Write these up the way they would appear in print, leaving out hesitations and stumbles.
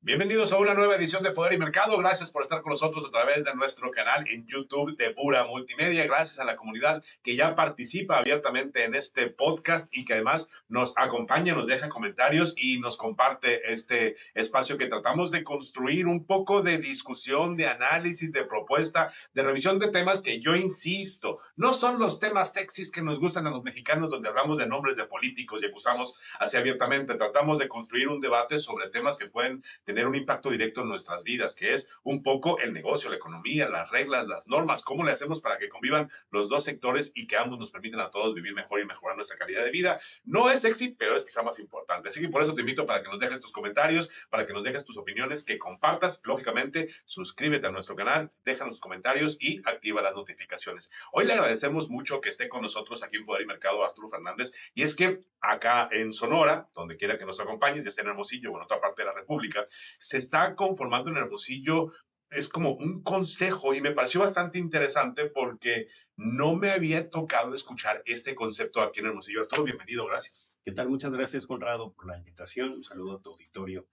Bienvenidos a una nueva edición de Poder y Mercado. Gracias por estar con nosotros a través de nuestro canal en YouTube de Bura Multimedia. Gracias a la comunidad que ya participa abiertamente en este podcast y que además nos acompaña, nos deja comentarios y nos comparte este espacio que tratamos de construir un poco de discusión, de análisis, de propuesta, de revisión de temas que yo insisto, no son los temas sexys que nos gustan a los mexicanos donde hablamos de nombres de políticos y acusamos así abiertamente. Tratamos de construir un debate sobre temas que pueden tener un impacto directo en nuestras vidas, que es un poco el negocio, la economía, las reglas, las normas, cómo le hacemos para que convivan los dos sectores y que ambos nos permitan a todos vivir mejor y mejorar nuestra calidad de vida. No es sexy, pero es quizá más importante. Así que por eso te invito para que nos dejes tus comentarios, para que nos dejes tus opiniones, que compartas, lógicamente, suscríbete a nuestro canal, déjanos tus comentarios y activa las notificaciones. Hoy le agradecemos mucho que esté con nosotros aquí en Poder y Mercado Arturo Fernández, y es que acá en Sonora, donde quiera que nos acompañes, ya sea en Hermosillo o en otra parte de la República, se está conformando en Hermosillo, es como un consejo y me pareció bastante interesante porque no me había tocado escuchar este concepto aquí en Hermosillo. Arturo, bienvenido, gracias. ¿Qué tal? Muchas gracias, Conrado, por la invitación. Un saludo a tu auditorio.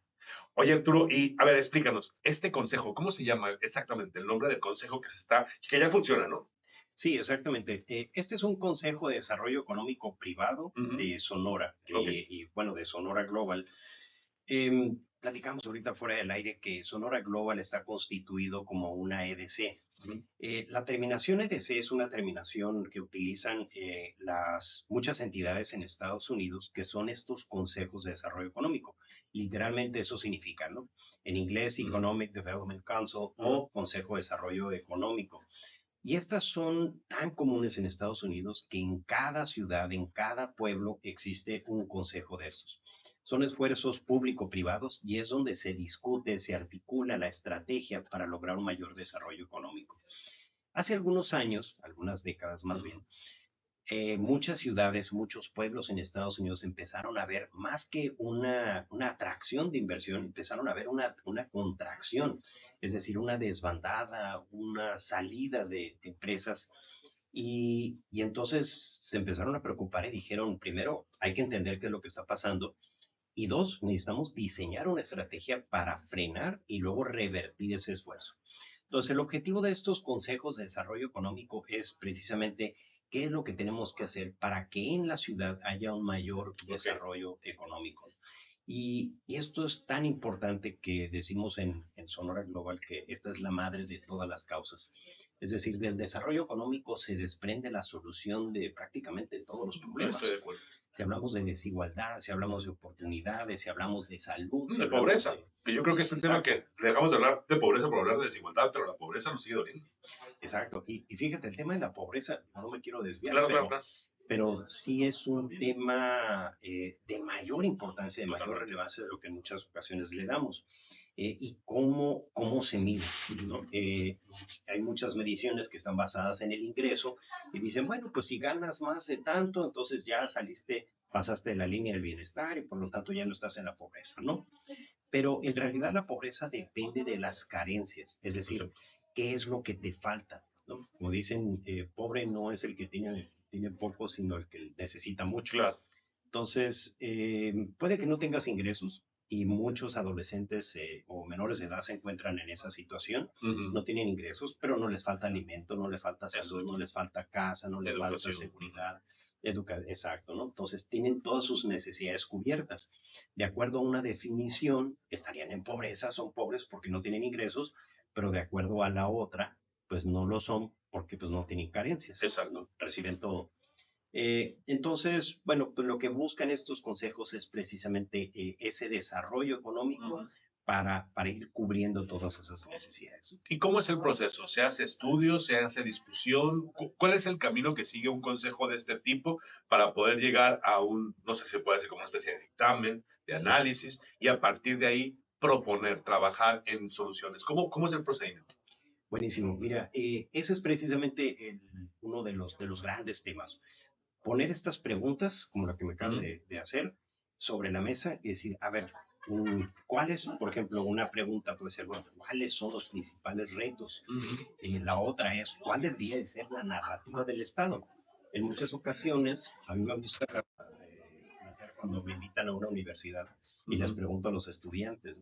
Oye, Arturo, y a ver, explícanos, este consejo, ¿cómo se llama exactamente el nombre del consejo que ya funciona, ¿no? Sí, exactamente. Este es un Consejo de Desarrollo Económico Privado de Sonora, Ok. y bueno, de Sonora Global. Platicamos ahorita fuera del aire que Sonora Global está constituido como una EDC. La terminación EDC es una terminación que utilizan las muchas entidades en Estados Unidos, que son estos consejos de desarrollo económico. Literalmente eso significa, ¿no? En inglés, Economic Development Council o Consejo de Desarrollo Económico. Y estas son tan comunes en Estados Unidos que en cada ciudad, en cada pueblo existe un consejo de estos. Son esfuerzos público-privados y es donde se discute, se articula la estrategia para lograr un mayor desarrollo económico. Hace algunos años, algunas décadas más bien, muchas ciudades, muchos pueblos en Estados Unidos empezaron a ver más que una atracción de inversión, empezaron a ver una contracción, es decir, una desbandada, una salida de empresas. Y entonces se empezaron a preocupar y dijeron, primero, hay que entender qué es lo que está pasando. Y dos, necesitamos diseñar una estrategia para frenar y luego revertir ese esfuerzo. Entonces, el objetivo de estos consejos de desarrollo económico es precisamente qué es lo que tenemos que hacer para que en la ciudad haya un mayor desarrollo económico. Y esto es tan importante que decimos en Sonora Global que esta es la madre de todas las causas. Es decir, del desarrollo económico se desprende la solución de prácticamente todos los problemas. Estoy de acuerdo. Si hablamos de desigualdad, si hablamos de oportunidades, si hablamos de salud, si De hablamos pobreza, que yo creo que es el tema que dejamos de hablar de pobreza por hablar de desigualdad, pero la pobreza nos sigue doliendo. Exacto. Y fíjate, el tema de la pobreza, no me quiero desviar, Claro. pero sí es un tema de mayor importancia, de mayor relevancia de lo que en muchas ocasiones le damos. Y cómo se mide, ¿no? Hay muchas mediciones que están basadas en el ingreso y dicen, bueno, pues si ganas más de tanto, entonces ya pasaste de la línea del bienestar y por lo tanto ya no estás en la pobreza, ¿no? Pero en realidad la pobreza depende de las carencias, es decir, qué es lo que te falta, ¿no? Como dicen, pobre no es el que tiene poco, sino el que necesita mucho. Claro. Entonces, puede que no tengas ingresos y muchos adolescentes o menores de edad se encuentran en esa situación, no tienen ingresos, pero no les falta alimento, no les falta salud, no les falta casa, no les falta seguridad. Exacto, ¿no? Entonces tienen todas sus necesidades cubiertas. De acuerdo a una definición, estarían en pobreza, son pobres porque no tienen ingresos, pero de acuerdo a la otra, pues no lo son porque pues no tienen carencias. Exacto. ¿No? Reciben todo. Entonces, bueno, pues lo que buscan estos consejos es precisamente ese desarrollo económico para ir cubriendo todas esas necesidades. ¿Y cómo es el proceso? ¿Se hace estudios? ¿Se hace discusión? ¿Cuál es el camino que sigue un consejo de este tipo para poder llegar a no sé si se puede decir como una especie de dictamen, de análisis, y a partir de ahí proponer, trabajar en soluciones? ¿Cómo es el procedimiento? Buenísimo. Mira, ese es precisamente uno de los grandes temas. Poner estas preguntas, como la que me acabas de hacer, sobre la mesa y decir, a ver, ¿cuáles, por ejemplo, una pregunta puede ser, bueno, ¿cuáles son los principales retos? La otra es, ¿cuál debería de ser la narrativa del Estado? En muchas ocasiones, a mí me gusta plantear cuando me invitan a una universidad y les pregunto a los estudiantes,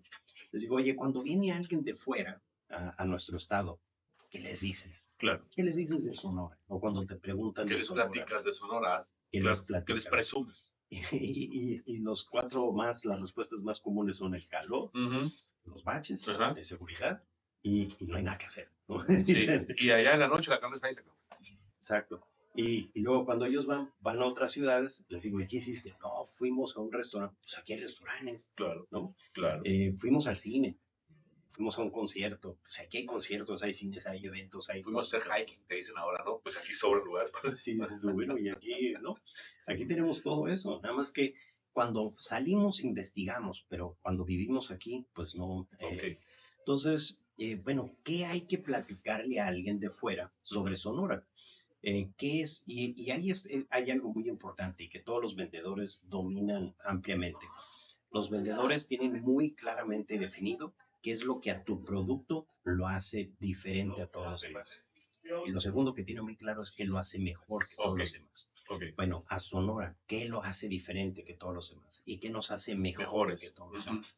les digo, oye, cuando viene alguien de fuera a nuestro estado, ¿qué les dices? Claro. ¿Qué les dices de Sonora? O cuando te preguntan ¿Qué de les Sonora, platicas de Sonora? ¿qué les Claro. ¿Qué platicas? les presumes? Y los las respuestas más comunes son el calor, los baches, Ajá. de seguridad y no hay nada que hacer, ¿no? Sí. Y allá en la noche la carne está ahí. Exacto. Y luego cuando ellos van a otras ciudades, les digo, ¿y qué hiciste? No, fuimos a un restaurante. Pues aquí hay restaurantes, Claro, ¿no? claro. Fuimos al cine, fuimos a un concierto. Pues aquí hay conciertos, hay cines, hay eventos, hay... Fuimos a hacer hiking, te dicen ahora, ¿no? Pues aquí sobra lugar. Sí, dices, bueno, y aquí, ¿no? Aquí tenemos todo eso. Nada más que cuando salimos investigamos, pero cuando vivimos aquí, pues no. Ok. Entonces, bueno, ¿qué hay que platicarle a alguien de fuera sobre Sonora? ¿Qué es? Y ahí hay algo muy importante y que todos los vendedores dominan ampliamente. Los vendedores tienen muy claramente definido qué es lo que a tu producto lo hace diferente a todos los demás. Y lo segundo que tiene muy claro es que lo hace mejor que todos los demás. Okay. Bueno, a Sonora, ¿qué lo hace diferente que todos los demás? ¿Y qué nos hace mejores que todos los demás?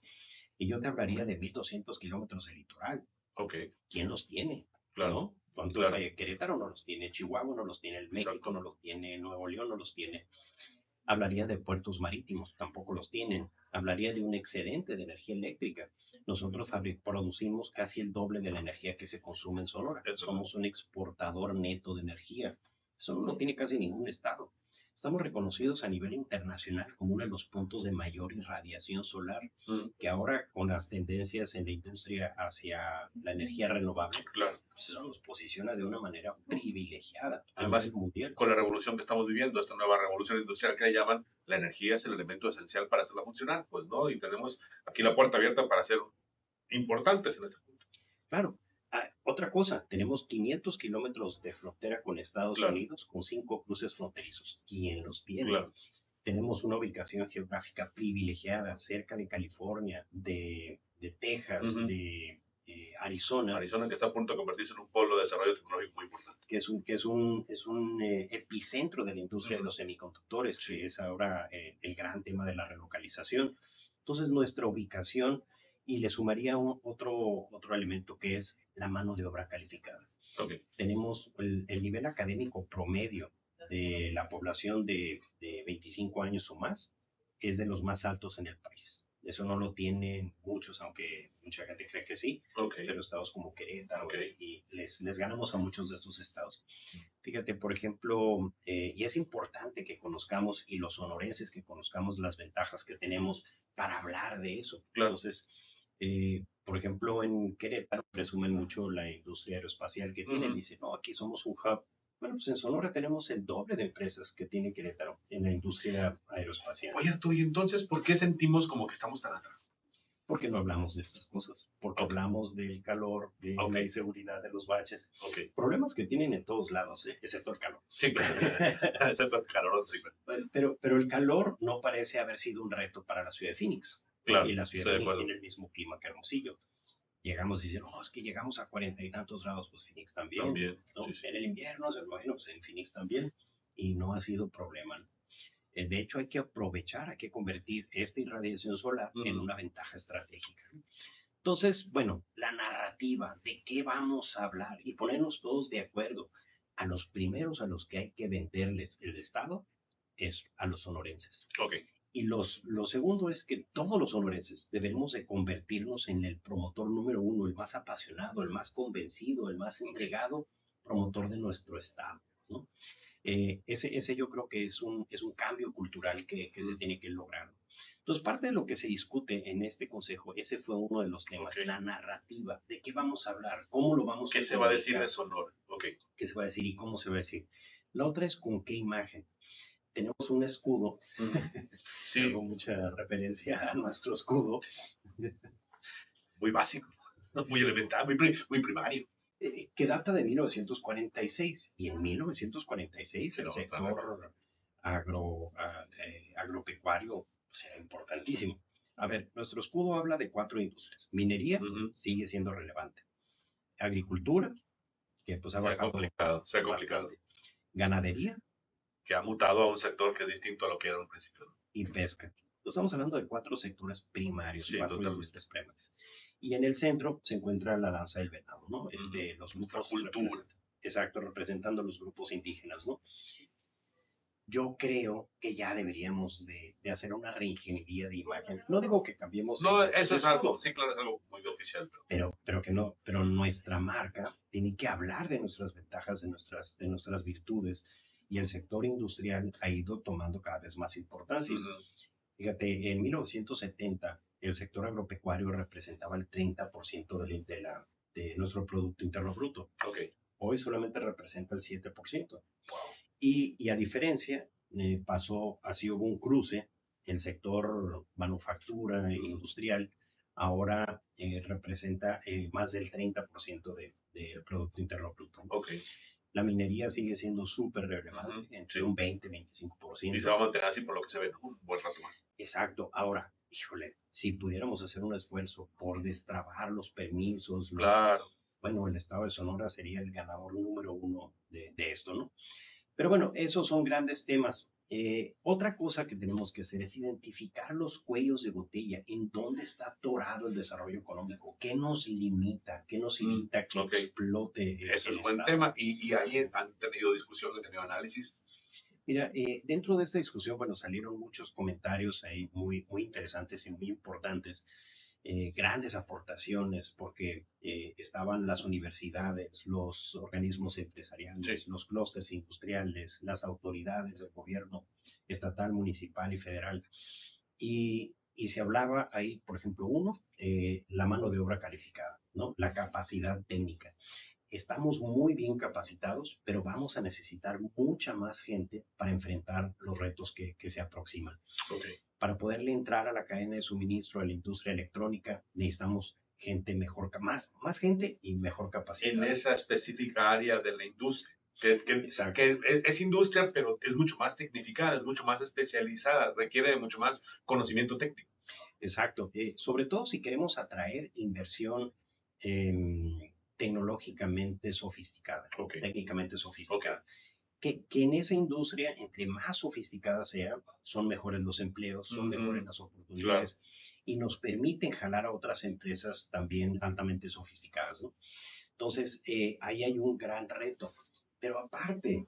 Y yo te hablaría de 1,200 kilómetros de litoral. Okay. ¿Quién los tiene? Claro. ¿No? Claro. Querétaro no los tiene, Chihuahua no los tiene, el México no los tiene, Nuevo León no los tiene. Hablaría de puertos marítimos, tampoco los tienen. Hablaría de un excedente de energía eléctrica. Nosotros producimos casi el doble de la energía que se consume en Sonora. Somos un exportador neto de energía. Eso no lo tiene casi ningún estado. Estamos reconocidos a nivel internacional como uno de los puntos de mayor irradiación solar, que ahora con las tendencias en la industria hacia la energía renovable, claro, pues eso nos posiciona de una manera privilegiada. Además, mundial. Con la revolución que estamos viviendo, esta nueva revolución industrial que le llaman, la energía es el elemento esencial para hacerla funcionar, pues, ¿no? Y tenemos aquí la puerta abierta para ser importantes en este punto. Claro. Otra cosa, tenemos 500 kilómetros de frontera con Estados Unidos, con 5 cruces fronterizos. ¿Quién los tiene? Claro. Tenemos una ubicación geográfica privilegiada cerca de California, de Texas, de Arizona. Arizona, que está a punto de convertirse en un polo de desarrollo tecnológico muy importante. Que es un epicentro de la industria de los semiconductores, que es ahora el gran tema de la relocalización. Entonces, nuestra ubicación, y le sumaría otro elemento que es la mano de obra calificada. Okay. Tenemos el nivel académico promedio de la población de 25 años o más, es de los más altos en el país. Eso no lo tienen muchos, aunque mucha gente cree que sí, pero estados como Querétaro, y les ganamos a muchos de estos estados. Fíjate, por ejemplo, y es importante que conozcamos, y los sonorenses que conozcamos las ventajas que tenemos para hablar de eso. Claro. Entonces, por ejemplo, en Querétaro presumen mucho la industria aeroespacial que tienen. Dicen, no, aquí somos un hub. Bueno, pues en Sonora tenemos el doble de empresas que tiene Querétaro en la industria aeroespacial. Oye, Arturo, ¿y entonces por qué sentimos como que estamos tan atrás? Porque no hablamos de estas cosas, porque hablamos del calor, de la inseguridad, de los baches. Problemas que tienen en todos lados, excepto el calor. Sí, claro. Excepto el calor, sí, claro. Pero el calor no parece haber sido un reto para la ciudad de Phoenix. Claro, y la ciudad de Phoenix tiene el mismo clima que Hermosillo. Llegamos y dicen, no, es que llegamos a 40 y tantos grados, pues Phoenix también. ¿no? Sí. En el invierno, bueno, pues en Phoenix también. Y no ha sido problema. De hecho, hay que aprovechar, hay que convertir esta irradiación solar en una ventaja estratégica. Entonces, bueno, la narrativa de qué vamos a hablar y ponernos todos de acuerdo. A los primeros a los que hay que venderles el Estado es a los sonorenses. Y lo segundo es que todos los sonorenses debemos de convertirnos en el promotor número uno, el más apasionado, el más convencido, el más entregado promotor de nuestro Estado, ¿no? Ese yo creo que es un cambio cultural que se tiene que lograr. Entonces, parte de lo que se discute en este consejo, ese fue uno de los temas, la narrativa, de qué vamos a hablar, cómo lo vamos a ¿Qué se va a decir de Sonora? ¿Qué se va a decir y cómo se va a decir? La otra es con qué imagen. Tenemos un escudo, sí. Hago mucha referencia a nuestro escudo. Muy básico, muy elemental, muy primario. Que data de 1946, y en 1946 el sector agropecuario era importantísimo. A ver, nuestro escudo habla de 4 industrias. Minería sigue siendo relevante. Agricultura, que pues ha bajado. Se ha complicado. Ganadería. Que ha mutado a un sector que es distinto a lo que era al principio. y pesca. Estamos hablando de 4 sectores primarios, Sí, 4 totalmente. industrias primarias. Y en el centro se encuentra la danza del venado, ¿no? Los Nuestra grupos cultura. exacto, representando los grupos indígenas, ¿no? Yo creo que ya deberíamos de hacer una reingeniería de imagen. No digo que cambiemos No, el eso es algo, escudo, sí, claro, es algo muy oficial, pero pero que no, pero nuestra marca tiene que hablar de nuestras ventajas, de nuestras virtudes, y el sector industrial ha ido tomando cada vez más importancia. Fíjate, en 1970 el sector agropecuario representaba el 30% de nuestro Producto Interno Bruto. ok. Hoy solamente representa el 7%. Wow. Y a diferencia, así hubo un cruce, el sector manufactura e industrial ahora representa más del 30% del Producto Interno Bruto. Ok. La minería sigue siendo súper relevante, entre un 20-25%. Y se va a mantener así por lo que se ve, ¿no? Un buen rato más. Exacto. Ahora, híjole, si pudiéramos hacer un esfuerzo por destrabar los permisos, Claro. bueno, el estado de Sonora sería el ganador número 1 de esto, ¿no? Pero bueno, esos son grandes temas. Otra cosa que tenemos que hacer es identificar los cuellos de botella, en dónde está atorado el desarrollo económico, qué nos limita, qué nos evita que explote Ese el es buen Estado. tema y ahí han tenido discusión, han tenido análisis. Mira, dentro de esta discusión, bueno, salieron muchos comentarios ahí muy interesantes y muy importantes, grandes aportaciones, porque estaban las universidades, los organismos empresariales, Sí. los clústeres industriales, las autoridades del gobierno estatal, municipal y federal. Y se hablaba ahí, por ejemplo, la mano de obra calificada, ¿no? La capacidad técnica. Estamos muy bien capacitados, pero vamos a necesitar mucha más gente para enfrentar los retos que se aproximan. Okay. Para poderle entrar a la cadena de suministro de la industria electrónica, necesitamos gente más gente y mejor capacitada. En esa específica área de la industria. Que es industria, pero es mucho más tecnificada, es mucho más especializada, requiere de mucho más conocimiento técnico. Exacto. Sobre todo si queremos atraer inversión tecnológicamente sofisticada, técnicamente sofisticada. Que en esa industria, entre más sofisticada sea, son mejores los empleos, son mejores las oportunidades, y nos permiten jalar a otras empresas también altamente sofisticadas, ¿no? Entonces, ahí hay un gran reto. Pero aparte,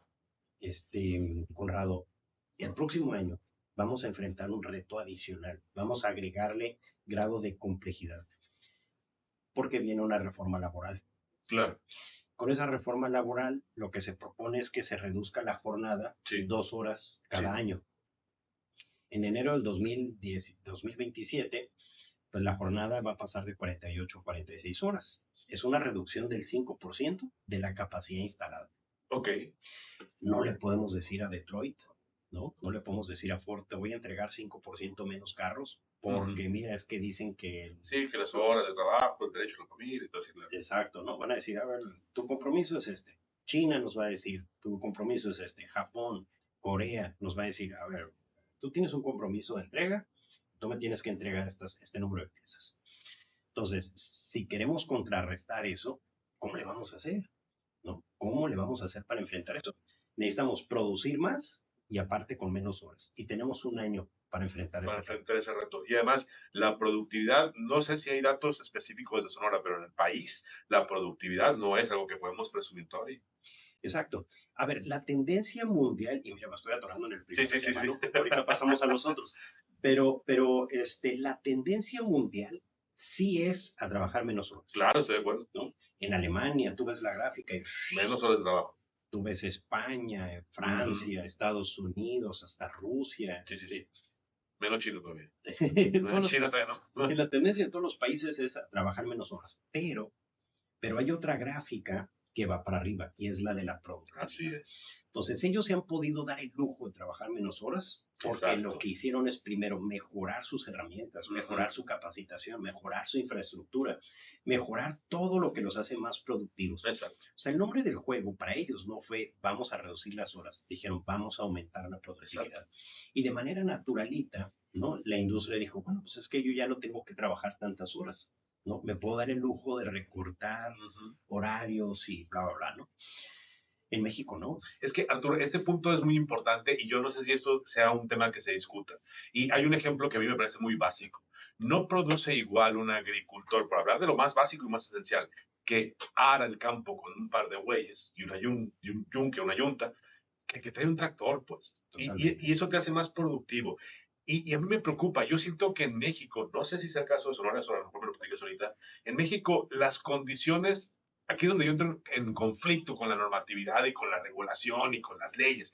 Conrado, el próximo año vamos a enfrentar un reto adicional. Vamos a agregarle grado de complejidad, porque viene una reforma laboral. Claro. Con esa reforma laboral, lo que se propone es que se reduzca la jornada 2 horas cada año. En enero del 2027, pues la jornada va a pasar de 48 a 46 horas. Es una reducción del 5% de la capacidad instalada. Ok. No le podemos decir a Detroit, ¿no? No le podemos decir a Ford, te voy a entregar 5% menos carros, porque mira, es que dicen que... Sí, que las horas de trabajo, el derecho a la familia y todo eso. Exacto, ¿no? Van a decir, a ver, tu compromiso es este. China nos va a decir, tu compromiso es este. Japón, Corea nos va a decir, a ver, tú tienes un compromiso de entrega, tú me tienes que entregar este número de piezas. Entonces, si queremos contrarrestar eso, ¿cómo le vamos a hacer? ¿No? ¿Cómo le vamos a hacer para enfrentar eso? Necesitamos producir más y aparte con menos horas. Y tenemos un año para enfrentar ese reto. Y además, la productividad, no sé si hay datos específicos de Sonora, pero en el país, la productividad no es algo que podemos presumir todavía. Exacto. A ver, la tendencia mundial, y mira, me estoy atorando en el primer tema, sí. ¿no? Ahorita pasamos a los otros. Pero la tendencia mundial sí es a trabajar menos horas. Claro, estoy de acuerdo. ¿No? En Alemania, tú ves la gráfica y... Menos horas de trabajo. Tú ves España, Francia, Estados Unidos, hasta Rusia. Sí. Menos China todavía. China todavía no. Sí, la tendencia de todos los países es a trabajar menos horas. Pero hay otra gráfica que va para arriba y es la de la productividad. Así es. Entonces ellos se han podido dar el lujo de trabajar menos horas porque lo que hicieron es primero mejorar sus herramientas, mejorar su capacitación, mejorar su infraestructura, mejorar todo lo que los hace más productivos. Exacto. O sea, el nombre del juego para ellos no fue vamos a reducir las horas, dijeron vamos a aumentar la productividad. Y de manera naturalita, ¿no? La industria dijo, bueno, pues es que yo ya no tengo que trabajar tantas horas, ¿no? Me puedo dar el lujo de recortar horarios y bla, bla, bla, ¿no? En México, ¿no? Es que, Arturo, este punto es muy importante y yo no sé si esto sea un tema que se discuta. Y hay un ejemplo que a mí me parece muy básico. No produce igual un agricultor, por hablar de lo más básico y más esencial, que ara el campo con un par de bueyes y, y un yunque, una yunta, que trae un tractor, pues. Y eso te hace más productivo. Y a mí me preocupa, yo siento que en México, no sé si sea el caso de Sonora, eso a lo mejor me lo platicas ahorita, en México las condiciones, aquí es donde yo entro en conflicto con la normatividad y con la regulación y con las leyes,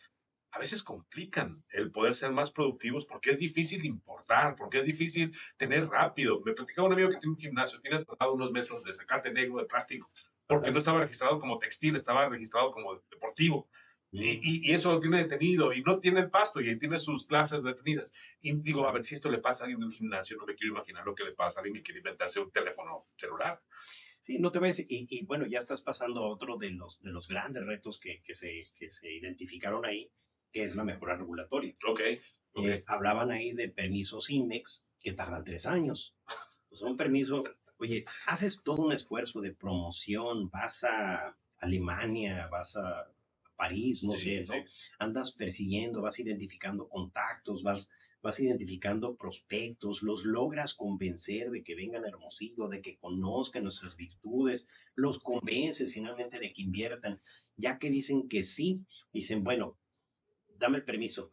a veces complican el poder ser más productivos porque es difícil importar, porque es difícil tener rápido. Me platicaba un amigo que tiene un gimnasio, tiene atorado unos metros de zacate negro de plástico, porque no estaba registrado como textil, estaba registrado como deportivo. Y eso lo tiene detenido y no tiene el pasto y tiene sus clases detenidas. Y digo, a ver si esto le pasa a alguien de un gimnasio, no me quiero imaginar lo que le pasa a alguien que quiere inventarse un teléfono celular. Sí, no te ves. Y bueno, ya estás pasando a otro de los grandes retos que se identificaron ahí, que es la mejora regulatoria. Ok, ok. Hablaban ahí de permisos INMEX que tardan 3 años. Pues un permiso, oye, haces todo un esfuerzo de promoción, vas a Alemania, vas a París, no Sí, sé, ¿no? sí. Andas persiguiendo, vas identificando contactos, vas identificando prospectos, los logras convencer de que vengan a Hermosillo, de que conozcan nuestras virtudes, los convences finalmente de que inviertan, ya que dicen que sí, dicen, bueno, dame el permiso,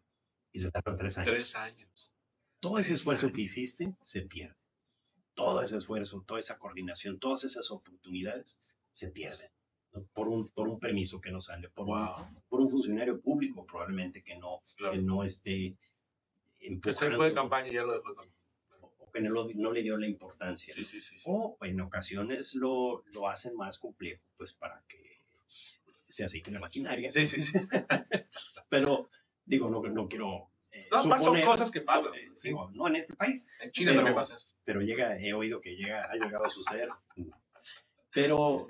y se tardan 3 años. 3 años. Todo ese 3 esfuerzo que años. hiciste se pierde. Todo ese esfuerzo, toda esa coordinación, todas esas oportunidades se pierden, ¿no? Por un permiso que no sale, Wow. por un funcionario público probablemente que Claro. no esté Que se fue de empujando campaña y ya lo dejó de campaña. o que no le dio la importancia, Sí, ¿no? sí, sí, sí. O en ocasiones lo hacen más complejo, pues para que se asigne la maquinaria. Sí, sí, sí. Pero digo, no quiero No, son suponer, cosas que pasan. Sí. digo, no en este país, En China también pasa eso. pero he oído que ha llegado a suceder. Pero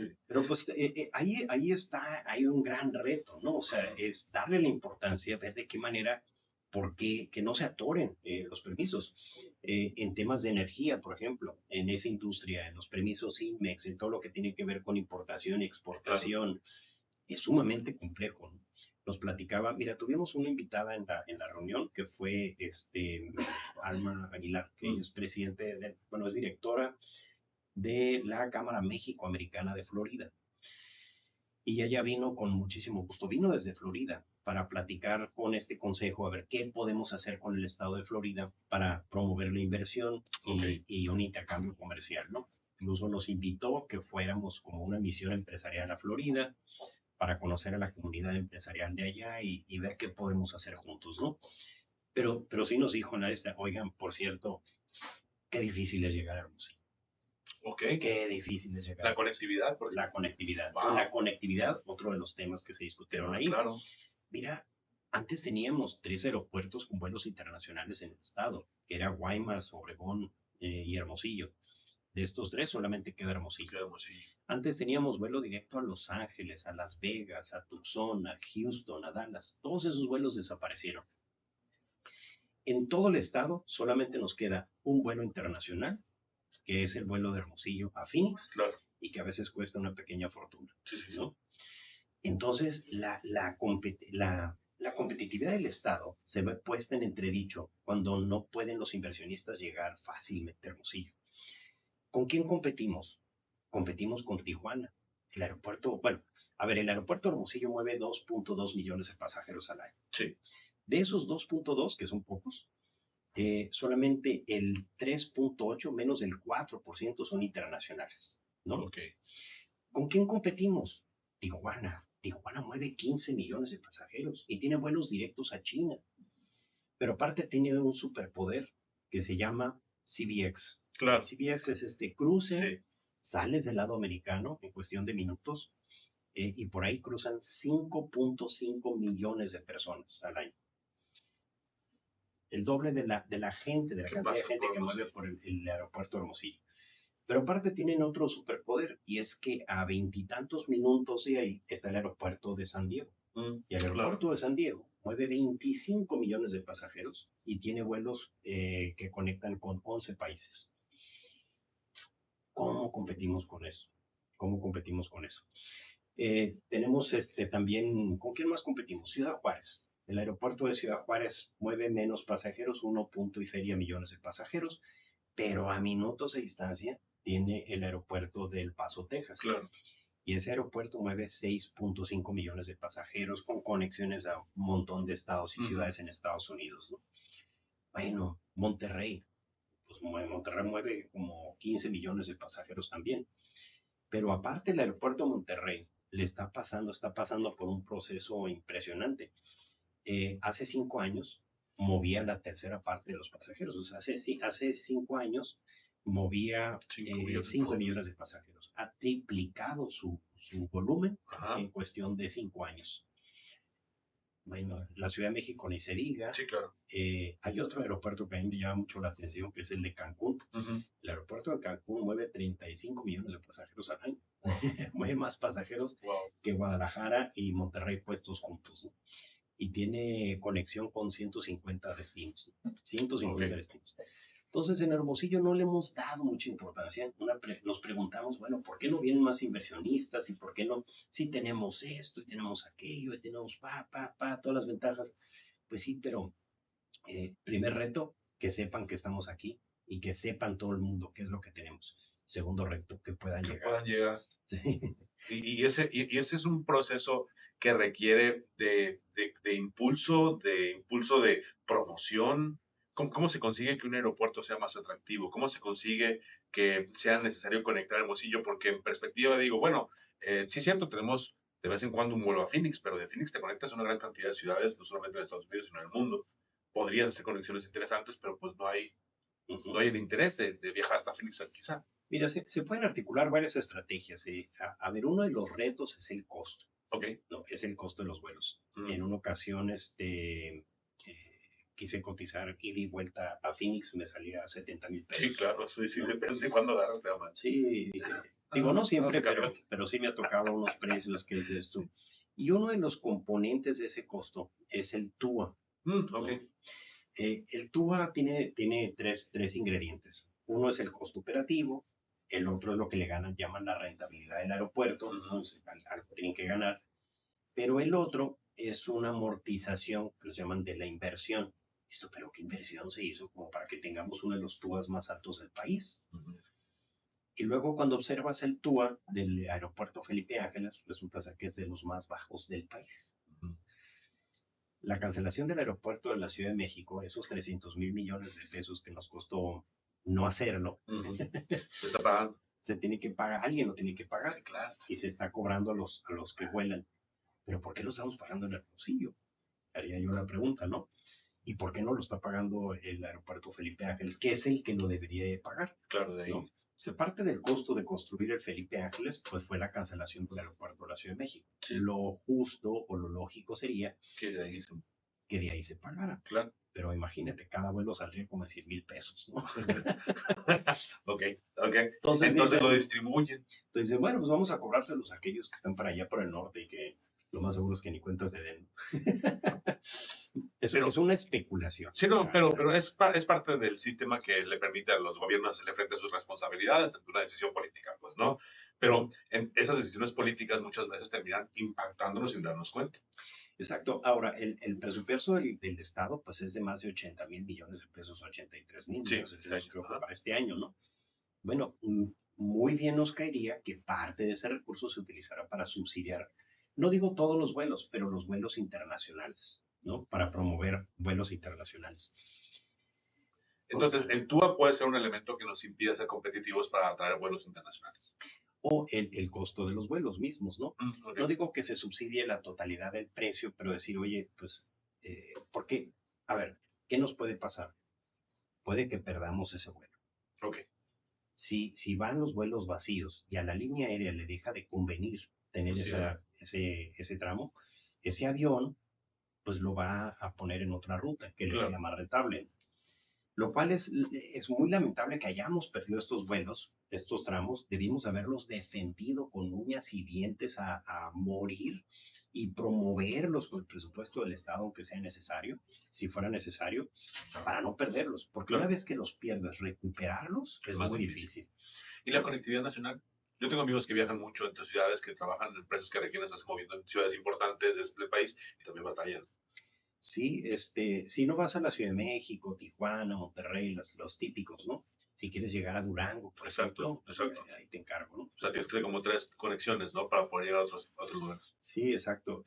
pues ahí está, hay un gran reto, ¿no? O sea, es darle la importancia, ver de qué manera, por qué, que no se atoren los permisos. En temas de energía, por ejemplo, en esa industria, en los permisos INMEX, en todo lo que tiene que ver con importación y exportación, es sumamente complejo, ¿no? Nos platicaba, mira, tuvimos una invitada en la reunión que fue Alma Aguilar, que ella es presidente, bueno, es directora de la Cámara México-Americana de Florida. Y ella vino con muchísimo gusto, vino desde Florida para platicar con este consejo, a ver qué podemos hacer con el estado de Florida para promover la inversión y un intercambio comercial, ¿no? Incluso nos invitó que fuéramos como una misión empresarial a Florida para conocer a la comunidad empresarial de allá y ver qué podemos hacer juntos, ¿no? Pero sí nos dijo en esta, oigan, por cierto, qué difícil es llegar a Hermosillo. Ok. Qué difícil es llegar. La conectividad. La conectividad. Wow. La conectividad, otro de los temas que se discutieron ahí. Claro. Mira, antes teníamos 3 aeropuertos con vuelos internacionales en el estado, que era Guaymas, Obregón y Hermosillo. De estos 3 solamente queda Hermosillo. Antes teníamos vuelo directo a Los Ángeles, a Las Vegas, a Tucson, a Houston, a Dallas. Todos esos vuelos desaparecieron. En todo el estado solamente nos queda un vuelo internacional, que es el vuelo de Hermosillo a Phoenix, claro, y que a veces cuesta una pequeña fortuna, sí, sí, ¿no? Entonces, la competitividad del Estado se ve puesta en entredicho cuando no pueden los inversionistas llegar fácilmente a Hermosillo. ¿Con quién competimos? Competimos con Tijuana. El aeropuerto, bueno, a ver, el aeropuerto de Hermosillo mueve 2.2 millones de pasajeros al año. Sí. De esos 2.2, que son pocos, solamente el 3.8, menos del 4% son internacionales, ¿no? Okay. ¿Con quién competimos? Tijuana. Tijuana mueve 15 millones de pasajeros y tiene vuelos directos a China. Pero aparte tiene un superpoder que se llama CBX. Claro. El CBX es este cruce, sí. Sales del lado americano en cuestión de minutos y por ahí cruzan 5.5 millones de personas al año. El doble de la gente, de la cantidad de gente que mueve por el aeropuerto de Hermosillo. Pero aparte tienen otro superpoder y es que a 20 minutos de ahí está el aeropuerto de San Diego. Y el aeropuerto de San Diego mueve 25 millones de pasajeros y tiene vuelos que conectan con 11 países. ¿Cómo competimos con eso? ¿Cómo competimos con eso? Tenemos también, ¿con quién más competimos? Ciudad Juárez. El aeropuerto de Ciudad Juárez mueve menos pasajeros, 1 millones de pasajeros, pero a minutos de distancia tiene el aeropuerto del Paso, Texas. Claro. Y ese aeropuerto mueve 6.5 millones de pasajeros con conexiones a un montón de estados y ciudades en Estados Unidos, ¿no? Bueno, Monterrey, pues Monterrey mueve como 15 millones de pasajeros también. Pero aparte el aeropuerto de Monterrey está pasando por un proceso impresionante. Hace 5 años movía la tercera parte de los pasajeros. O sea, hace 5 años movía 5 millones de pasajeros. Ha triplicado su volumen en cuestión de 5 años. Bueno, la Ciudad de México ni se diga. Sí, claro. Hay otro aeropuerto que a mí me llama mucho la atención, que es el de Cancún. El aeropuerto de Cancún mueve 35 millones de pasajeros al año. Mueve más pasajeros que Guadalajara y Monterrey puestos juntos, ¿no? Y tiene conexión con 150 destinos. 150 destinos. Entonces, en Hermosillo no le hemos dado mucha importancia. Nos preguntamos, bueno, ¿por qué no vienen más inversionistas? ¿Y por qué no? Si tenemos esto y tenemos aquello y tenemos todas las ventajas. Pues sí, pero primer reto, que sepan que estamos aquí y que sepan todo el mundo qué es lo que tenemos. Segundo reto, que puedan llegar. Sí. Y ese es un proceso que requiere de impulso, de promoción. ¿Cómo se consigue que un aeropuerto sea más atractivo? ¿Cómo se consigue que sea necesario conectar Hermosillo? Porque en perspectiva digo, bueno, sí es cierto, tenemos de vez en cuando un vuelo a Phoenix, pero de Phoenix te conectas a una gran cantidad de ciudades, no solamente en Estados Unidos, sino en el mundo. Podrías hacer conexiones interesantes, pero pues no hay el interés de viajar hasta Phoenix quizá. Mira, se pueden articular varias estrategias. A ver, uno de los retos es el costo. No, es el costo de los vuelos. En una ocasión, quise cotizar ida y vuelta a Phoenix, me salía 70,000 pesos. Sí, claro, sí, depende de cuándo agarras la mano. Sí, digo, no siempre, pero sí me ha tocado unos precios que dices tú. Y uno de los componentes de ese costo es el TUA. El TUA tiene tres ingredientes. Uno es el costo operativo, el otro es lo que llaman la rentabilidad del aeropuerto, entonces algo tienen que ganar, pero el otro es una amortización que los llaman de la inversión. Pero ¿qué inversión se hizo como para que tengamos uno de los TUAs más altos del país? Y luego cuando observas el TUA del aeropuerto Felipe Ángeles, resulta ser que es de los más bajos del país. La cancelación del aeropuerto de la Ciudad de México, esos 300,000 millones de pesos que nos costó no hacerlo, se está pagando. Se tiene que pagar, alguien lo tiene que pagar. Sí, claro. Y se está cobrando a los que vuelan. Pero ¿por qué lo estamos pagando en el bolsillo? Haría yo la pregunta, ¿no? ¿Y por qué no lo está pagando el aeropuerto Felipe Ángeles, que es el que lo debería de pagar? Claro, de ahí. ¿No? Se parte del costo de construir el Felipe Ángeles, pues fue la cancelación del aeropuerto de la Ciudad de México. Sí. Lo justo o lo lógico sería que de ahí se pagara. Claro. Pero imagínate, cada vuelo saldría como 100,000 pesos, ¿no? Ok. Entonces lo distribuyen. Entonces, bueno, pues vamos a cobrárselos a aquellos que están para allá por el norte y que lo más seguro es que ni cuentas se den. Es una especulación. Sí, no, pero es parte del sistema que le permite a los gobiernos hacerle frente a sus responsabilidades ante una decisión política, pues, ¿no? Pero esas decisiones políticas muchas veces terminan impactándonos sin darnos cuenta. Exacto. Ahora, el presupuesto del Estado, pues es de más de 80,000 millones de pesos, 83,000 millones de pesos, creo que para este año, ¿no? Bueno, muy bien nos caería que parte de ese recurso se utilizara para subsidiar, no digo todos los vuelos, pero los vuelos internacionales, ¿no? Para promover vuelos internacionales. Entonces, el TUA puede ser un elemento que nos impida ser competitivos para atraer vuelos internacionales. O el costo de los vuelos mismos, ¿no? No digo que se subsidie la totalidad del precio, pero decir, oye, pues, ¿por qué? A ver, ¿qué nos puede pasar? Puede que perdamos ese vuelo. Si van los vuelos vacíos y a la línea aérea le deja de convenir tener ese tramo, ese avión, pues lo va a poner en otra ruta que le sea más rentable. Lo cual es muy lamentable que hayamos perdido estos vuelos, estos tramos. Debimos haberlos defendido con uñas y dientes a morir y promoverlos con el presupuesto del Estado, aunque sea necesario, si fuera necesario, para no perderlos. Porque una vez que los pierdes, recuperarlos es muy difícil. ¿Y la conectividad nacional? Yo tengo amigos que viajan mucho entre ciudades, que trabajan en empresas que requieren estarse moviendo en ciudades importantes del país y también batallan. Sí, si no vas a la Ciudad de México, Tijuana, Monterrey, los típicos, ¿no? Si quieres llegar a Durango, por Exacto, ejemplo, exacto. ahí te encargo, ¿no? O sea, tienes que hacer como 3 conexiones, ¿no? Para poder llegar a otros lugares. Sí, exacto.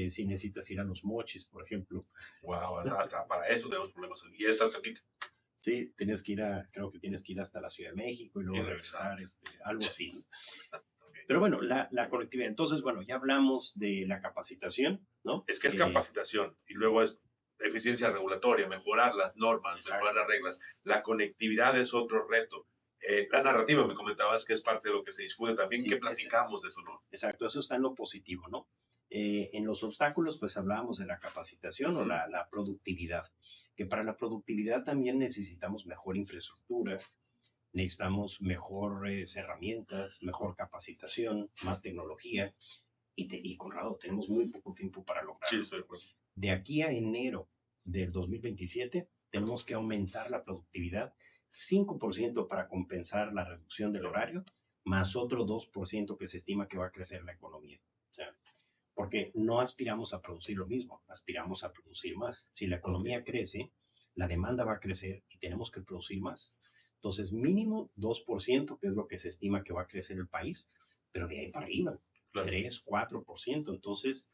Si necesitas ir a Los Mochis, por ejemplo. Wow, hasta para eso tenemos problemas. Y estar cerquita. Sí, creo que tienes que ir hasta la Ciudad de México y Y luego regresar. regresar, algo así, ¿no? Ok. Pero bueno, la conectividad. Entonces, bueno, ya hablamos de la capacitación, ¿no? Es que es capacitación y luego es eficiencia regulatoria, mejorar las normas, Exacto. mejorar las reglas. La conectividad es otro reto. La narrativa, me comentabas que es parte de lo que se discute también. Sí, ¿Qué platicamos de eso, no? exacto, eso está en lo positivo, ¿no? En los obstáculos, pues hablábamos de la capacitación o la productividad, que para la productividad también necesitamos mejor infraestructura, necesitamos mejores herramientas, mejor capacitación, más tecnología, y Conrado, tenemos muy poco tiempo para Sí, lograrlo. estoy de acuerdo. De aquí a enero del 2027, tenemos que aumentar la productividad 5% para compensar la reducción del horario, más otro 2% que se estima que va a crecer la economía. O sea, porque no aspiramos a producir lo mismo, aspiramos a producir más. Si la economía crece, la demanda va a crecer y tenemos que producir más. Entonces, mínimo 2%, que es lo que se estima que va a crecer el país, pero de ahí para arriba, Claro. 3, 4%. Entonces,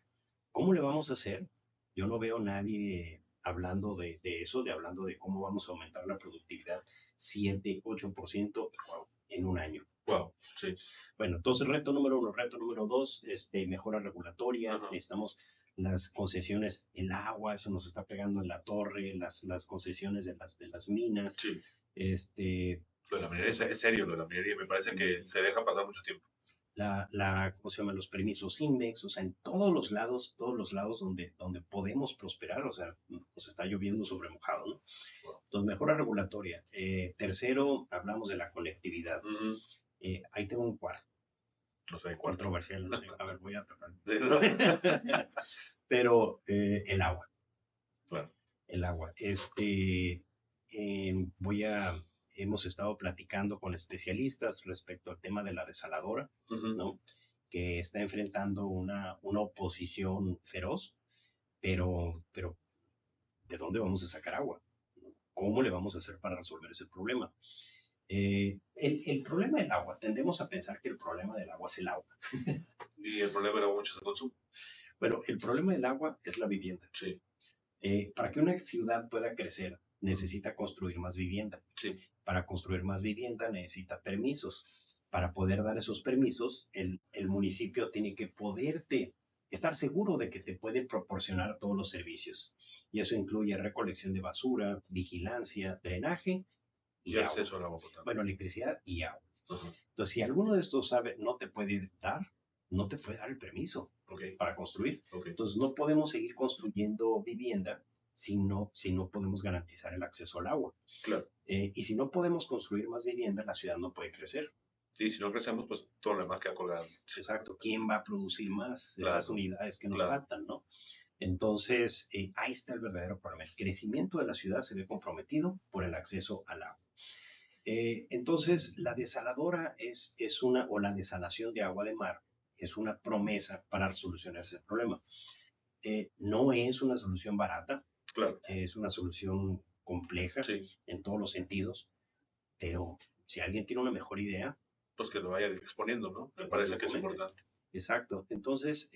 ¿cómo le vamos a hacer? Yo no veo nadie hablando de eso, hablando de cómo vamos a aumentar la productividad 7, 8% en un año. Wow, sí. Bueno, entonces reto número 1, reto número 2, mejora regulatoria, necesitamos las concesiones, el agua, eso nos está pegando en la torre, las concesiones de las minas. Sí. Lo de la minería es serio, lo de la minería, me parece que se deja pasar mucho tiempo. ¿Cómo se llama? Los permisos INMEX, o sea, en todos los lados donde podemos prosperar, o sea, nos está lloviendo sobre mojado, ¿no? Wow. Entonces, mejora regulatoria. Tercero, hablamos de la conectividad. Ahí tengo un cuarto. No sé, cuarto. Controversial, no sé. A ver, voy a tocar. Sí, ¿no? Pero el agua. Claro. El agua. Hemos estado platicando con especialistas respecto al tema de la desaladora, ¿no? Que está enfrentando una oposición feroz, pero ¿de dónde vamos a sacar agua? ¿Cómo le vamos a hacer para resolver ese problema? El problema del agua, tendemos a pensar que el problema del agua es el agua. Y el problema era mucho el consumo. Bueno, el problema del agua es la vivienda. Sí. Para que una ciudad pueda crecer, necesita construir más vivienda. Sí. Para construir más vivienda necesita permisos. Para poder dar esos permisos, el municipio tiene que estar seguro de que te puede proporcionar todos los servicios. Y eso incluye recolección de basura, vigilancia, drenaje y acceso agua. al agua potable. Bueno, electricidad y agua. Entonces, si alguno de estos no te puede dar el permiso para construir. Entonces, no podemos seguir construyendo vivienda si no podemos garantizar el acceso al agua. Claro. Y si no podemos construir más vivienda, la ciudad no puede crecer. Y si no crecemos, pues todo lo demás queda colgado. Exacto. ¿Quién va a producir más esas unidades que nos faltan, no? Entonces, ahí está el verdadero problema. El crecimiento de la ciudad se ve comprometido por el acceso al agua. Entonces, la desaladora o la desalación de agua de mar es una promesa para solucionar ese problema. No es una solución barata, claro. Es una solución compleja en todos los sentidos, pero si alguien tiene una mejor idea, pues que lo vaya exponiendo, ¿no? Me parece que es importante. Exacto. Entonces,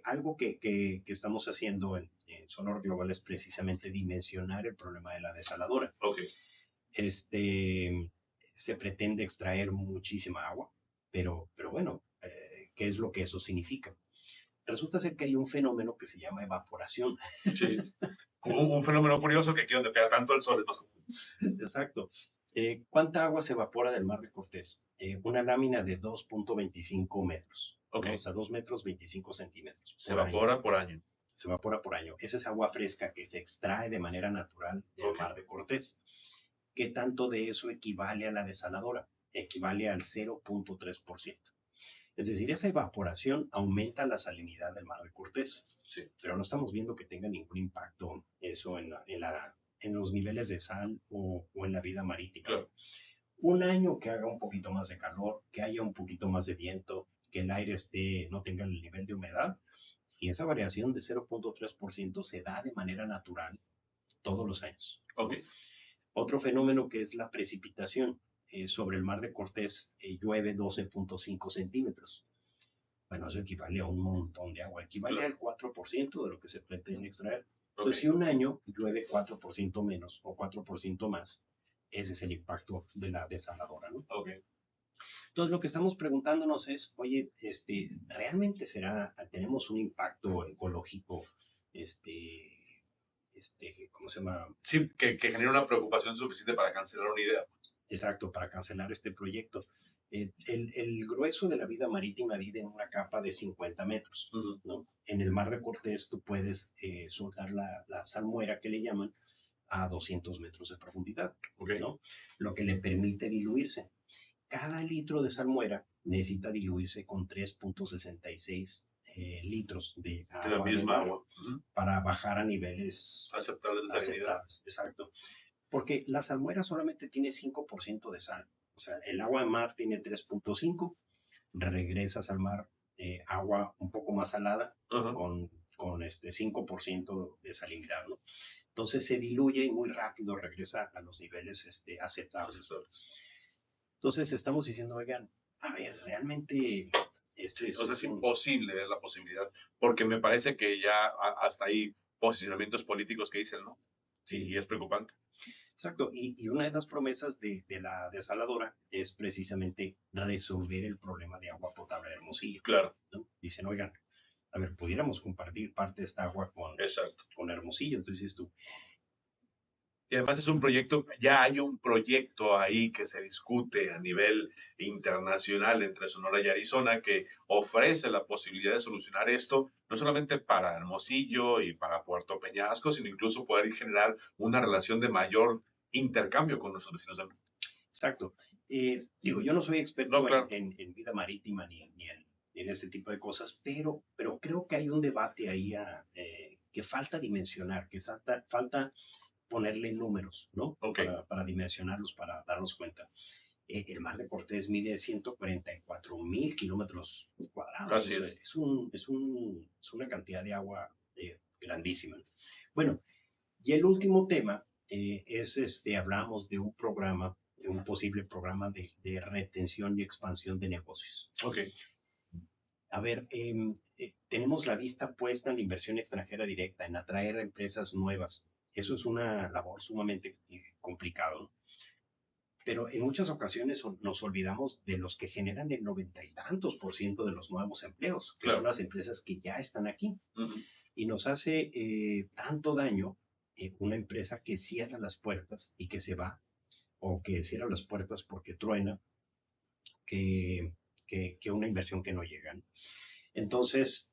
algo que estamos haciendo en Sonora Global es precisamente dimensionar el problema de la desaladora. Se pretende extraer muchísima agua, pero bueno, ¿qué es lo que eso significa? Resulta ser que hay un fenómeno que se llama evaporación. Sí, un fenómeno curioso que aquí donde pega tanto el sol es más común. Exacto. ¿Cuánta agua se evapora del Mar de Cortés? Una lámina de 2.25 metros. ¿No? O sea, 2 metros 25 centímetros. Se evapora por año. Se evapora por año. Esa es agua fresca que se extrae de manera natural del Mar de Cortés. ¿Qué tanto de eso equivale a la desaladora? Equivale al 0.3%. Es decir, esa evaporación aumenta la salinidad del Mar de Cortés. Sí. Pero no estamos viendo que tenga ningún impacto eso en los niveles de sal o en la vida marítima. Claro. Un año que haga un poquito más de calor, que haya un poquito más de viento, que el aire no tenga el nivel de humedad, y esa variación de 0.3% se da de manera natural todos los años. Ok. Otro fenómeno que es la precipitación. Sobre el mar de Cortés llueve 12.5 centímetros. Bueno, eso equivale a un montón de agua, equivale al 4% de lo que se pretende extraer. Entonces, si un año llueve 4% menos o 4% más, ese es el impacto de la desaladora, ¿no? Okay. Entonces, lo que estamos preguntándonos es, oye, ¿realmente tenemos un impacto ecológico, ¿cómo se llama? Sí, que genera una preocupación suficiente para cancelar una idea. Exacto, para cancelar este proyecto. El grueso de la vida marítima vive en una capa de 50 metros, ¿no? En el mar de Cortés tú puedes soltar la salmuera, que le llaman, a 200 metros de profundidad, ¿no? Lo que le permite diluirse. Cada litro de salmuera necesita diluirse con 3.66 litros de agua, la misma agua, para bajar a niveles aceptables de salinidad. Exacto. Porque la salmuera solamente tiene 5% de sal. O sea, el agua de mar tiene 3.5, regresas al mar agua un poco más salada con 5% de salinidad, ¿no? Entonces se diluye y muy rápido regresa a los niveles aceptables. Entonces estamos diciendo, oigan, a ver, realmente es imposible ver la posibilidad, porque me parece que ya hasta hay posicionamientos políticos que dicen, ¿no? Sí, y es preocupante. Exacto, y una de las promesas de la desaladora es precisamente resolver el problema de agua potable de Hermosillo. Claro. ¿No? Dicen, oigan, a ver, pudiéramos compartir parte de esta agua con Hermosillo. Entonces tú. Y además es un proyecto, ya hay un proyecto ahí que se discute a nivel internacional entre Sonora y Arizona que ofrece la posibilidad de solucionar esto, no solamente para Hermosillo y para Puerto Peñasco, sino incluso poder generar una relación de mayor intercambio con nuestros vecinos del norte. Exacto. Digo, yo no soy experto en vida marítima ni en este tipo de cosas, pero creo que hay un debate ahí que falta dimensionar, que falta ponerle números, ¿no? Para dimensionarlos, para darnos cuenta. El mar de Cortés mide 144,000 kilómetros cuadrados. Así es. Es una cantidad de agua grandísima. Bueno, y el último tema hablamos de un programa, de un posible programa de retención y expansión de negocios. Ok. A ver, tenemos la vista puesta en la inversión extranjera directa, en atraer empresas nuevas. Eso es una labor sumamente complicada, ¿no? Pero en muchas ocasiones nos olvidamos de los que generan el 90 y tantos % de los nuevos empleos, que son las empresas que ya están aquí. Y nos hace tanto daño una empresa que cierra las puertas y que se va, o que cierra las puertas porque truena, que una inversión que no llega, ¿no? Entonces,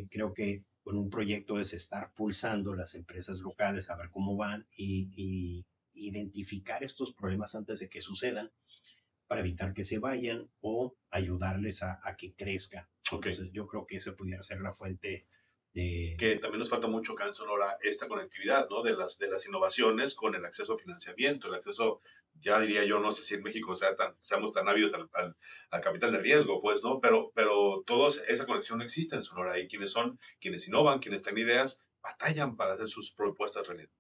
creo que con un proyecto es estar pulsando las empresas locales a ver cómo van y identificar estos problemas antes de que sucedan para evitar que se vayan o ayudarles a que crezcan. Entonces, yo creo que esa pudiera ser la fuente de... Que también nos falta mucho acá en Sonora esta conectividad, ¿no? De las innovaciones con el acceso a financiamiento, el acceso, ya diría yo, no sé si en México seamos tan ávidos al capital de riesgo, pues, ¿no? Pero toda esa conexión no existe en Sonora y quienes innovan, quienes traen ideas, batallan para hacer sus propuestas realidad.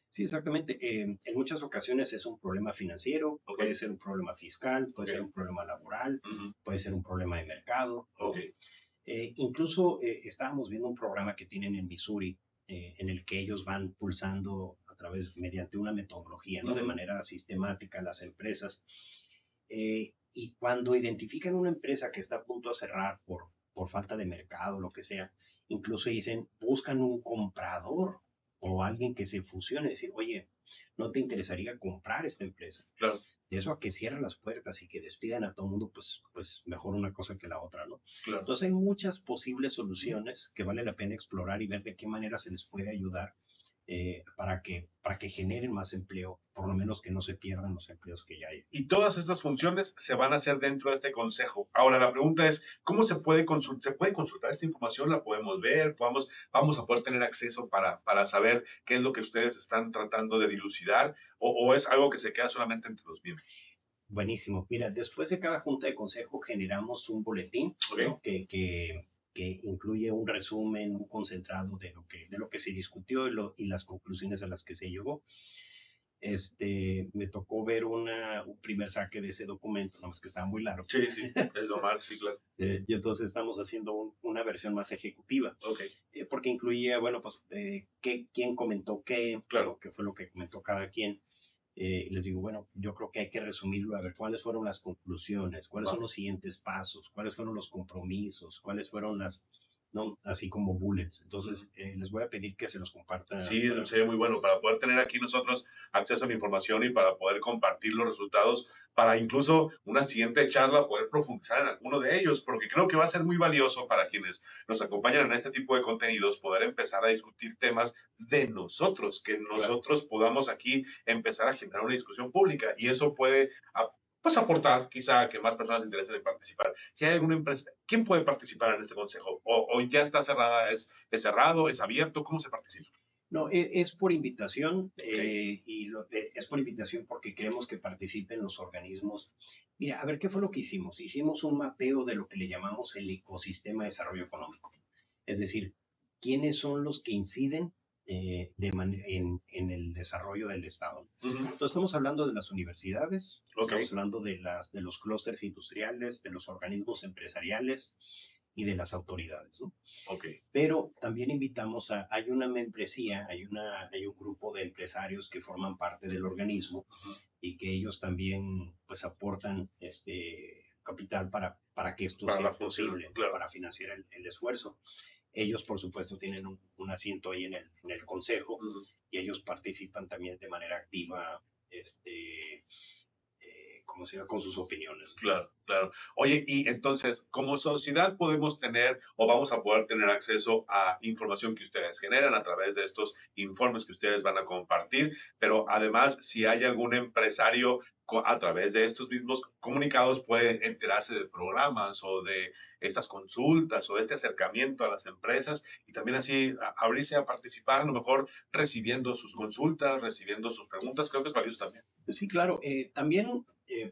Sí, exactamente. En muchas ocasiones es un problema financiero, puede ser un problema fiscal, puede ser un problema laboral, puede ser un problema de mercado. Incluso estábamos viendo un programa que tienen en Missouri, en el que ellos van pulsando mediante una metodología, ¿no? De manera sistemática las empresas. Y cuando identifican una empresa que está a punto de cerrar por falta de mercado, lo que sea, incluso buscan un comprador o alguien que se fusione, decir, oye, ¿no te interesaría comprar esta empresa? Claro. De eso a que cierren las puertas y que despidan a todo el mundo, pues mejor una cosa que la otra, ¿no? Claro. Entonces hay muchas posibles soluciones que vale la pena explorar y ver de qué manera se les puede ayudar para que generen más empleo, por lo menos que no se pierdan los empleos que ya hay. Y todas estas funciones se van a hacer dentro de este consejo. Ahora, la pregunta es, ¿cómo se puede consultar esta información? ¿La podemos ver? ¿Vamos a poder tener acceso para saber qué es lo que ustedes están tratando de dilucidar? ¿O es algo que se queda solamente entre los miembros? Buenísimo. Mira, después de cada junta de consejo generamos un boletín, Ok. ¿no? Que incluye un resumen, un concentrado de lo que se discutió y las conclusiones a las que se llegó. Me tocó ver un primer saque de ese documento, no es que estaba muy largo. Sí, sí, es normal, sí, claro. Y entonces estamos haciendo una versión más ejecutiva, Ok, porque incluía, bueno, pues, quién comentó qué, claro. qué fue lo que comentó cada quien. Les digo, bueno, yo creo que hay que resumirlo, a ver cuáles fueron las conclusiones, cuáles Va. son los siguientes pasos, cuáles fueron los compromisos, cuáles fueron ¿no? Así como bullets. Entonces, les voy a pedir que se los compartan. Sí, eso sería muy bueno para poder tener aquí nosotros acceso a la información y para poder compartir los resultados, para incluso una siguiente charla poder profundizar en alguno de ellos, porque creo que va a ser muy valioso para quienes nos acompañan en este tipo de contenidos poder empezar a discutir temas de nosotros, que nosotros podamos aquí empezar a generar una discusión pública y eso puede pues aportar quizá a que más personas se interesen en participar. Si hay alguna empresa, ¿quién puede participar en este consejo? ¿O ya está cerrada, es cerrado, es abierto? ¿Cómo se participa? No, es por invitación Ok, es por invitación porque queremos que participen los organismos. Mira, a ver, ¿qué fue lo que hicimos? Hicimos un mapeo de lo que le llamamos el ecosistema de desarrollo económico. Es decir, ¿quiénes son los que inciden en el desarrollo del Estado? ujú, Entonces, estamos hablando de las universidades, ok, estamos hablando de los clústeres industriales, de los organismos empresariales y de las autoridades, ¿no? ok, Pero también hay una membresía, hay un grupo de empresarios que forman parte del organismo ujú, y que ellos también pues aportan capital para que esto para la sea función, posible, ¿no? claro. Para financiar el esfuerzo. Ellos, por supuesto, tienen un asiento ahí en el consejo Ujú. y ellos participan también de manera activa, como se llama, con sus opiniones. Claro, claro. Oye, y entonces, como sociedad podemos tener o vamos a poder tener acceso a información que ustedes generan a través de estos informes que ustedes van a compartir, pero además, si hay algún empresario a través de estos mismos comunicados puede enterarse de programas o de estas consultas o de este acercamiento a las empresas y también así abrirse a participar, a lo mejor recibiendo sus consultas, recibiendo sus preguntas, creo que es valioso también. Sí, claro. También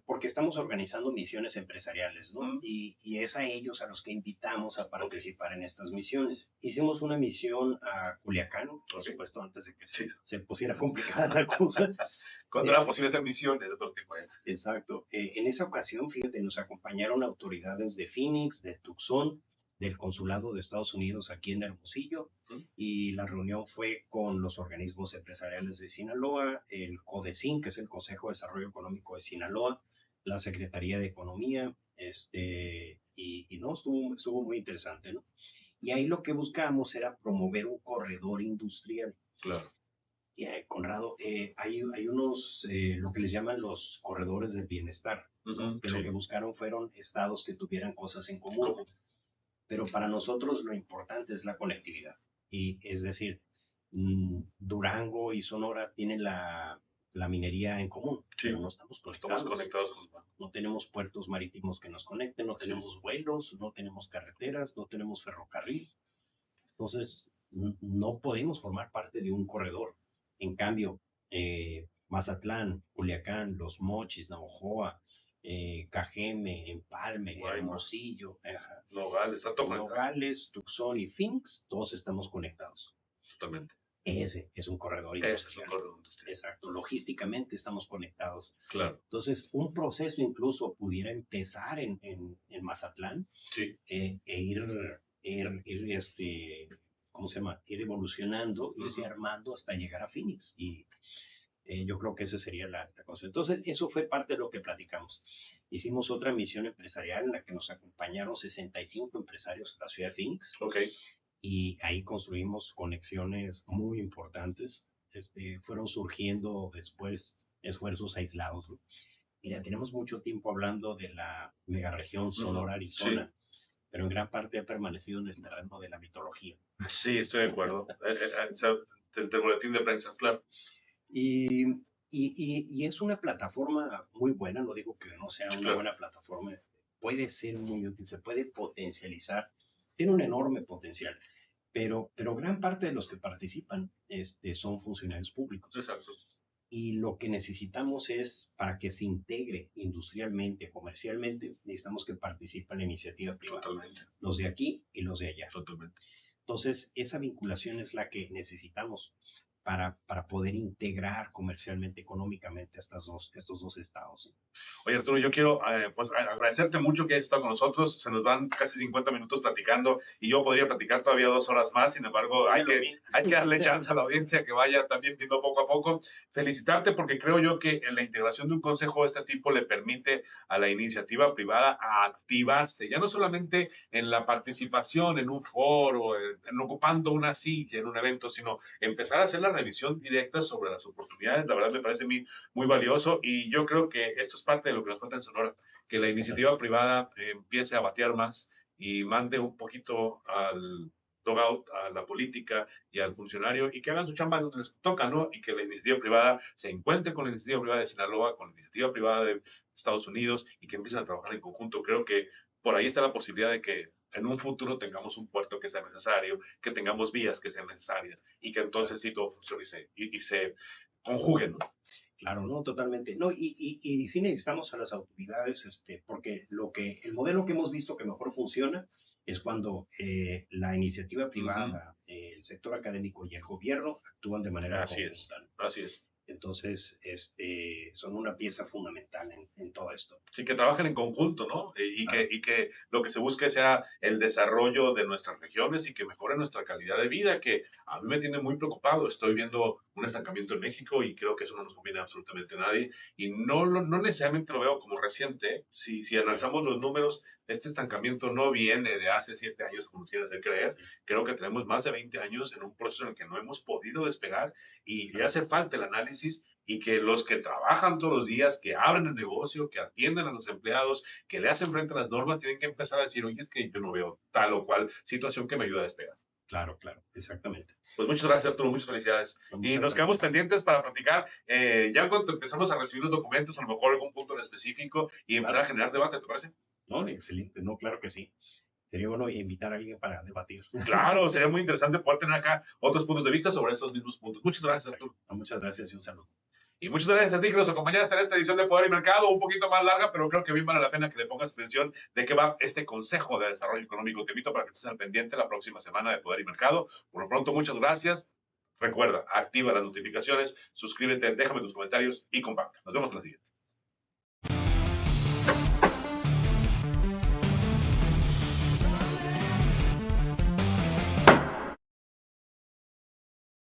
porque estamos organizando misiones empresariales, ¿no? Mm, Y es a ellos a los que invitamos a ok, participar en estas misiones. Hicimos una misión a Culiacán, por ok. supuesto, antes de que Sí. se pusiera complicada la cosa. Cuando Eh, eran posibles emisiones de otro tipo. exacto. En esa ocasión, fíjate, nos acompañaron autoridades de Phoenix, de Tucson, del Consulado de Estados Unidos aquí en Hermosillo, ¿Mm? y la reunión fue con los organismos empresariales de Sinaloa, el CODESIN, que es el Consejo de Desarrollo Económico de Sinaloa, la Secretaría de Economía, y no, estuvo muy interesante, ¿no? Y ahí lo que buscamos era promover un corredor industrial. Claro. Conrado, hay unos, lo que les llaman los corredores del bienestar, ¿no? Ujú, Que lo sí, que buscaron fueron estados que tuvieran cosas en común. como, Pero para nosotros lo importante es la conectividad. Y es decir, Durango y Sonora tienen la minería en común, sí, pero no estamos estamos conectados. conectados con los bancos. No tenemos puertos marítimos que nos conecten, no Así es. tenemos vuelos, no tenemos carreteras, no tenemos ferrocarril. Entonces, no podemos formar parte de un corredor. En cambio, Mazatlán, Culiacán, Los Mochis, Navojoa, Cajeme, Empalme, Guaymas, Hermosillo, Nogales, está todo conectado. Nogales, Tucson y Phoenix, todos estamos conectados. Totalmente. Ese es un corredor Ese es un industrial. corredor industrial. Exacto, logísticamente estamos conectados. Claro. Entonces, un proceso incluso pudiera empezar en Mazatlán Sí. ¿Cómo se llama? Ir evolucionando, irse Ujú. armando hasta llegar a Phoenix. Y yo creo que esa sería la cosa. Entonces, eso fue parte de lo que platicamos. Hicimos otra misión empresarial en la que nos acompañaron 65 empresarios de la ciudad de Phoenix Ok. y ahí construimos conexiones muy importantes. Fueron surgiendo después esfuerzos aislados, ¿no? Mira, tenemos mucho tiempo hablando de la megaregión Ujú. Sí. Sonora-Arizona, pero en gran parte ha permanecido en el terreno de la mitología. Sí, estoy de acuerdo. O sea, del boletín de prensa, claro. Y, y es una plataforma muy buena, no digo que no sea Sí, una claro. buena plataforma, puede ser muy útil, se puede potencializar, tiene un enorme potencial, pero gran parte de los que participan son funcionarios públicos. Exacto. Y lo que necesitamos es, para que se integre industrialmente, comercialmente, necesitamos que participe la iniciativa privada. Totalmente. Los de aquí y los de allá. Totalmente. Entonces, esa vinculación es la que necesitamos para poder integrar comercialmente, económicamente estos dos estados. Oye, Arturo, yo quiero pues, agradecerte mucho que hayas estado con nosotros. Se nos van casi 50 minutos platicando y yo podría platicar todavía 2 horas más. Sin embargo, hay que darle chance a la audiencia que vaya también viendo poco a poco. Felicitarte porque creo yo que en la integración de un consejo de este tipo le permite a la iniciativa privada a activarse, ya no solamente en la participación en un foro, en ocupando una silla en un evento, sino empezar a hacer la revisión directa sobre las oportunidades. La verdad me parece muy valioso y yo creo que esto es parte de lo que nos falta en Sonora, que la iniciativa privada empiece a batear más y mande un poquito al dogout, a la política y al funcionario y que hagan su chamba donde les toca, ¿no? Y que la iniciativa privada se encuentre con la iniciativa privada de Sinaloa, con la iniciativa privada de Estados Unidos y que empiecen a trabajar en conjunto. Creo que por ahí está la posibilidad de que en un futuro tengamos un puerto que sea necesario, que tengamos vías que sean necesarias y que entonces sí todo funcione y se conjuguen, ¿no? Claro, no, totalmente. No, y sí necesitamos a las autoridades, porque el modelo que hemos visto que mejor funciona es cuando la iniciativa privada, el sector académico y el gobierno actúan de manera conjunta. Así es. Entonces, son una pieza fundamental en todo esto. Sí, que trabajen en conjunto, ¿no? Y que lo que se busque sea el desarrollo de nuestras regiones y que mejore nuestra calidad de vida, que a mí me tiene muy preocupado. Estoy viendo un estancamiento en México y creo que eso no nos conviene absolutamente a nadie. Y no necesariamente lo veo como reciente. Si analizamos los números, este estancamiento no viene de hace 7 años, como se hacer creer. Creo que tenemos más de 20 años en un proceso en el que no hemos podido despegar y le hace falta el análisis y que los que trabajan todos los días, que abren el negocio, que atienden a los empleados, que le hacen frente a las normas, tienen que empezar a decir, oye, es que yo no veo tal o cual situación que me ayuda a despegar. Claro, exactamente. Pues muchas gracias, Arturo, muchas felicidades. Y nos quedamos pendientes para platicar, ya cuando empezamos a recibir los documentos, a lo mejor algún punto en específico y empezar a generar debate, ¿te parece? No, excelente, no, claro que sí. Sería bueno invitar a alguien para debatir. Claro, sería muy interesante poder tener acá otros puntos de vista sobre estos mismos puntos. Muchas gracias, Arturo. Muchas gracias y un saludo. Y muchas gracias a ti que nos acompañaste en esta edición de Poder y Mercado, un poquito más larga, pero creo que bien vale la pena que le pongas atención de qué va este Consejo de Desarrollo Económico. Te invito para que estés al pendiente la próxima semana de Poder y Mercado. Por lo pronto, muchas gracias. Recuerda, activa las notificaciones, suscríbete, déjame tus comentarios y comparte. Nos vemos en la siguiente.